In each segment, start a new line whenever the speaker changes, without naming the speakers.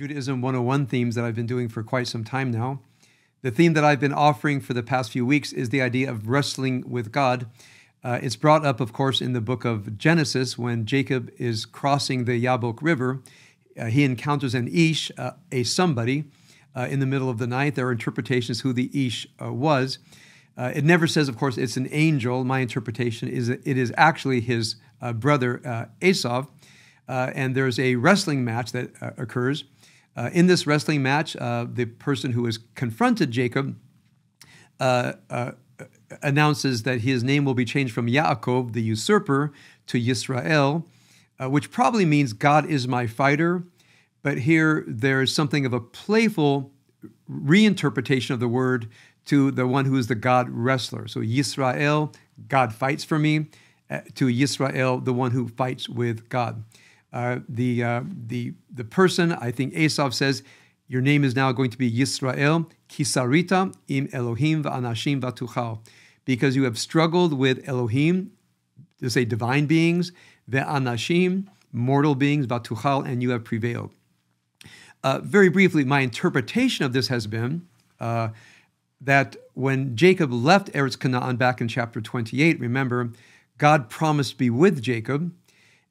Judaism 101 themes that I've been doing for quite some time now. The theme that I've been offering for the past few weeks is the idea of wrestling with God. It's brought up, of course, in the book of Genesis when Jacob is crossing the Yabok River. He encounters an Ish, a somebody, in the middle of the night. There are interpretations who the Ish was. It never says, of course, it's an angel. My interpretation is that it is actually his brother Esau. And there's a wrestling match that occurs. In this wrestling match, the person who has confronted Jacob announces that his name will be changed from Yaakov, the usurper, to Yisrael, which probably means God is my fighter. But here there's something of a playful reinterpretation of the word to the one who is the God wrestler. So Yisrael, God fights for me, to Yisrael, the one who fights with God. The person, I think Esau says, your name is now going to be Yisrael, Kisarita im Elohim va'anashim vatuchal, because you have struggled with Elohim, to say divine beings, ve'anashim, mortal beings, vatuchal, and you have prevailed. Very briefly, my interpretation of this has been that when Jacob left Eretz Canaan back in chapter 28, remember, God promised to be with Jacob.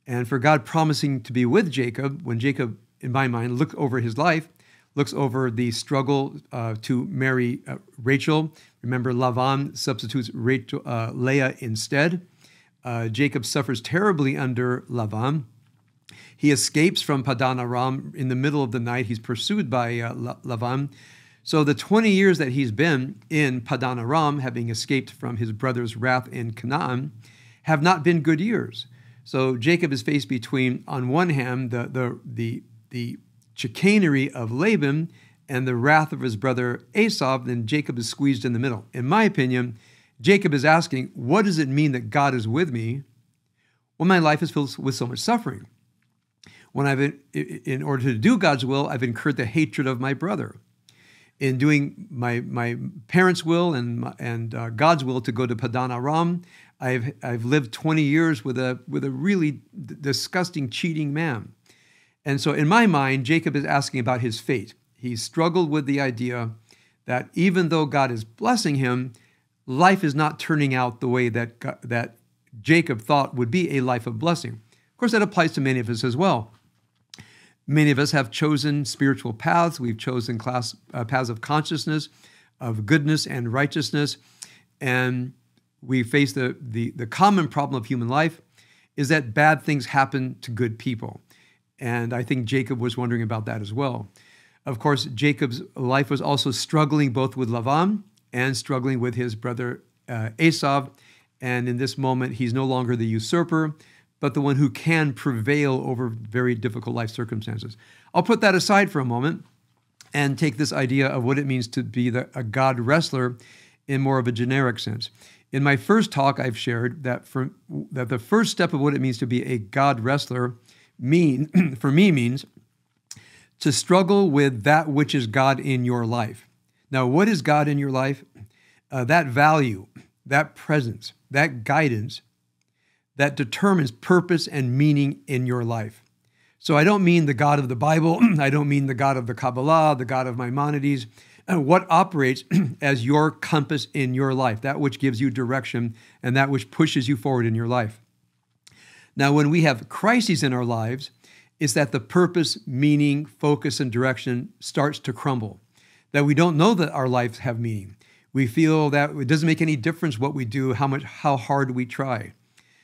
And for God promising to be with Jacob, when Jacob, in my mind, looked over his life, looks over the struggle to marry Rachel. Remember, Lavan substitutes Leah instead. Jacob suffers terribly under Lavan. He escapes from Padan Aram in the middle of the night. He's pursued by Lavan. So the 20 years that he's been in Padan Aram, having escaped from his brother's wrath in Canaan, have not been good years. So Jacob is faced between, on one hand, the chicanery of Laban and the wrath of his brother Esau, then Jacob is squeezed in the middle. In my opinion, Jacob is asking, what does it mean that God is with me when my life is filled with so much suffering? When in order to do God's will, I've incurred the hatred of my brother. In doing my parents' will and God's will to go to Padan Aram, I've lived 20 years with a really disgusting, cheating man. And so in my mind, Jacob is asking about his fate. He struggled with the idea that even though God is blessing him, life is not turning out the way that Jacob thought would be a life of blessing. Of course, that applies to many of us as well. Many of us have chosen spiritual paths. We've chosen paths of consciousness, of goodness and righteousness. And we face the common problem of human life is that bad things happen to good people. And I think Jacob was wondering about that as well. Of course, Jacob's life was also struggling both with Lavan and struggling with his brother Esau. And in this moment, he's no longer the usurper, but the one who can prevail over very difficult life circumstances. I'll put that aside for a moment and take this idea of what it means to be a God wrestler in more of a generic sense. In my first talk, I've shared that the first step of what it means to be a God wrestler for me means to struggle with that which is God in your life. Now, what is God in your life? That value, that presence, that guidance, that determines purpose and meaning in your life. So I don't mean the God of the Bible. I don't mean the God of the Kabbalah, the God of Maimonides. What operates as your compass in your life, that which gives you direction and that which pushes you forward in your life. Now, when we have crises in our lives, it's that the purpose, meaning, focus, and direction starts to crumble, that we don't know that our lives have meaning. We feel that it doesn't make any difference what we do, how hard we try.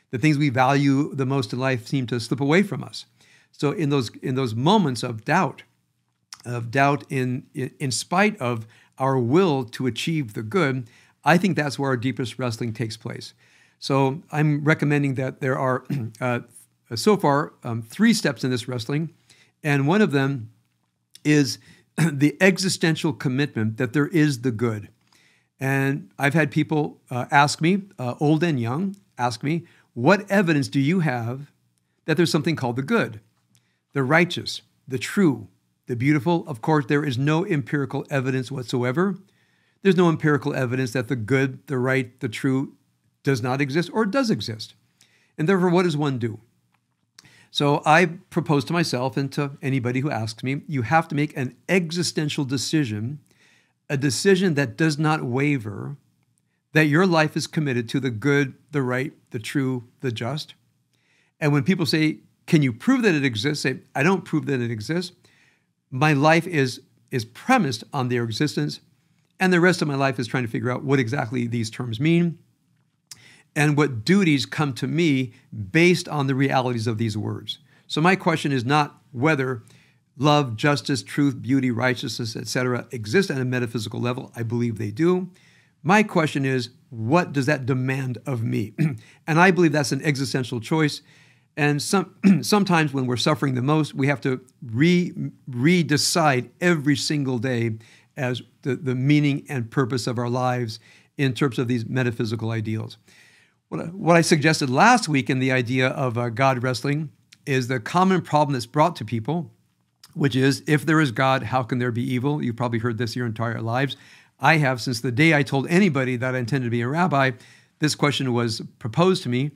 The things we value the most in life seem to slip away from us. So in those moments of doubt in spite of our will to achieve the good, I think that's where our deepest wrestling takes place. So I'm recommending that there are so far 3 steps in this wrestling, and one of them is the existential commitment that there is the good. And I've had people ask me, old and young, ask me, what evidence do you have that there's something called the good, the righteous, the true, the beautiful? Of course, there is no empirical evidence whatsoever. There's no empirical evidence that the good, the right, the true does not exist or does exist. And therefore, what does one do? So I propose to myself and to anybody who asks me, you have to make an existential decision, a decision that does not waver, that your life is committed to the good, the right, the true, the just. And when people say, can you prove that it exists? Say, I don't prove that it exists. My life is premised on their existence, and the rest of my life is trying to figure out what exactly these terms mean and what duties come to me based on the realities of these words. So my question is not whether love, justice, truth, beauty, righteousness, etc. exist at a metaphysical level. I believe they do. My question is, what does that demand of me? And I believe that's an existential choice. And sometimes when we're suffering the most, we have to re-decide every single day as the meaning and purpose of our lives in terms of these metaphysical ideals. What I suggested last week in the idea of God wrestling is the common problem that's brought to people, which is, if there is God, how can there be evil? You've probably heard this your entire lives. I have, since the day I told anybody that I intended to be a rabbi. This question was proposed to me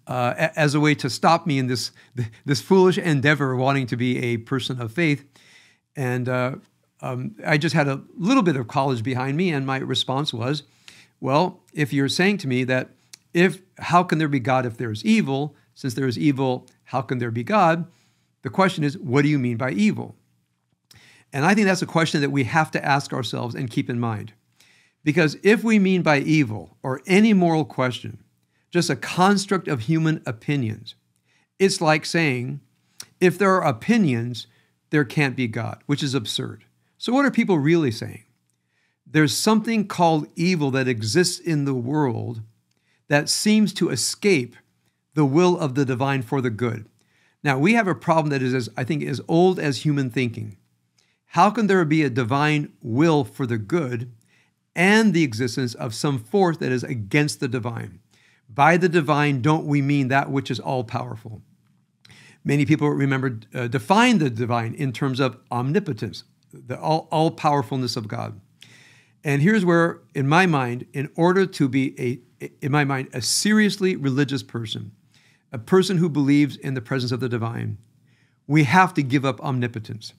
as a way to stop me in this foolish endeavor wanting to be a person of faith. And I just had a little bit of college behind me, and my response was, well, if you're saying to me that how can there be God if there is evil? Since there is evil, how can there be God? The question is, what do you mean by evil? And I think that's a question that we have to ask ourselves and keep in mind. Because if we mean by evil, or any moral question, just a construct of human opinions, it's like saying, if there are opinions, there can't be God, which is absurd. So what are people really saying? There's something called evil that exists in the world that seems to escape the will of the divine for the good. Now, we have a problem that is, I think, as old as human thinking. How can there be a divine will for the good and the existence of some force that is against the divine? By the divine, don't we mean that which is all-powerful? Many people define the divine in terms of omnipotence, the all-powerfulness of God. And here's where, in my mind, in order to be a seriously religious person, a person who believes in the presence of the divine, we have to give up omnipotence.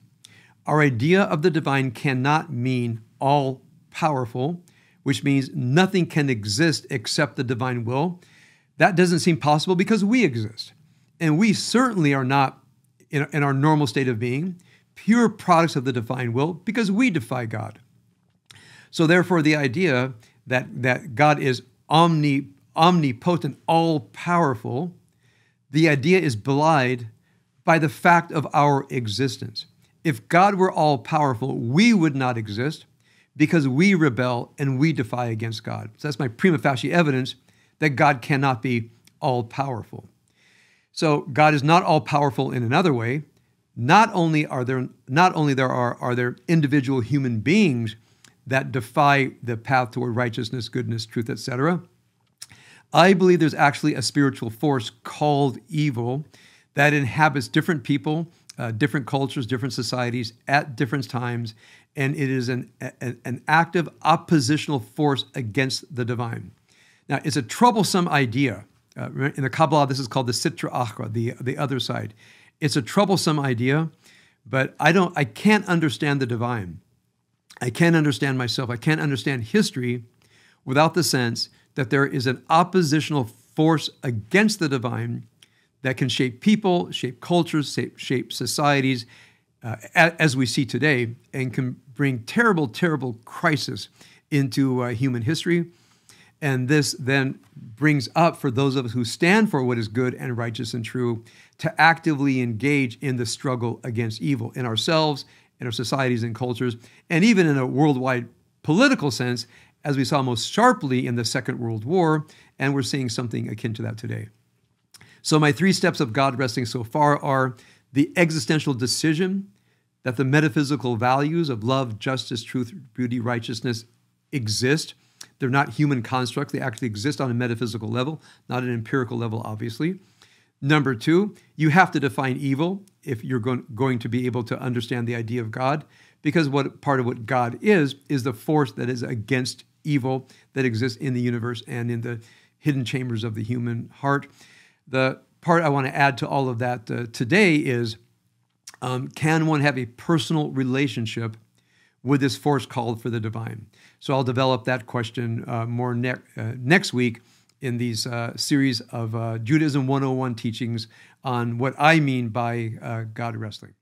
Our idea of the divine cannot mean all-powerful, which means nothing can exist except the divine will. That doesn't seem possible because we exist. And we certainly are not, in our normal state of being, pure products of the divine will because we defy God. So therefore, the idea that God is omnipotent, all-powerful, the idea is belied by the fact of our existence. If God were all-powerful, we would not exist because we rebel and we defy against God. So that's my prima facie evidence that God cannot be all-powerful. So God is not all-powerful in another way. Not only are there individual human beings that defy the path toward righteousness, goodness, truth, etc. I believe there's actually a spiritual force called evil that inhabits different people, different cultures, different societies at different times, and it is an active oppositional force against the divine. Now, it's a troublesome idea. In the Kabbalah, this is called the Sitra Achra, the other side. It's a troublesome idea, but I can't understand the divine. I can't understand myself. I can't understand history without the sense that there is an oppositional force against the divine that can shape people, shape cultures, shape societies, as we see today, and can bring terrible, terrible crisis into human history. And this then brings up, for those of us who stand for what is good and righteous and true, to actively engage in the struggle against evil in ourselves, in our societies and cultures, and even in a worldwide political sense, as we saw most sharply in the Second World War, and we're seeing something akin to that today. So my 3 steps of God wrestling so far are the existential decision that the metaphysical values of love, justice, truth, beauty, righteousness exist. They're not human constructs. They actually exist on a metaphysical level, not an empirical level, obviously. Number 2, you have to define evil if you're going to be able to understand the idea of God, because part of what God is the force that is against evil that exists in the universe and in the hidden chambers of the human heart. The part I want to add to all of that today is, can one have a personal relationship with this force called for the divine? So I'll develop that question more next week in these series of Judaism 101 teachings on what I mean by God wrestling.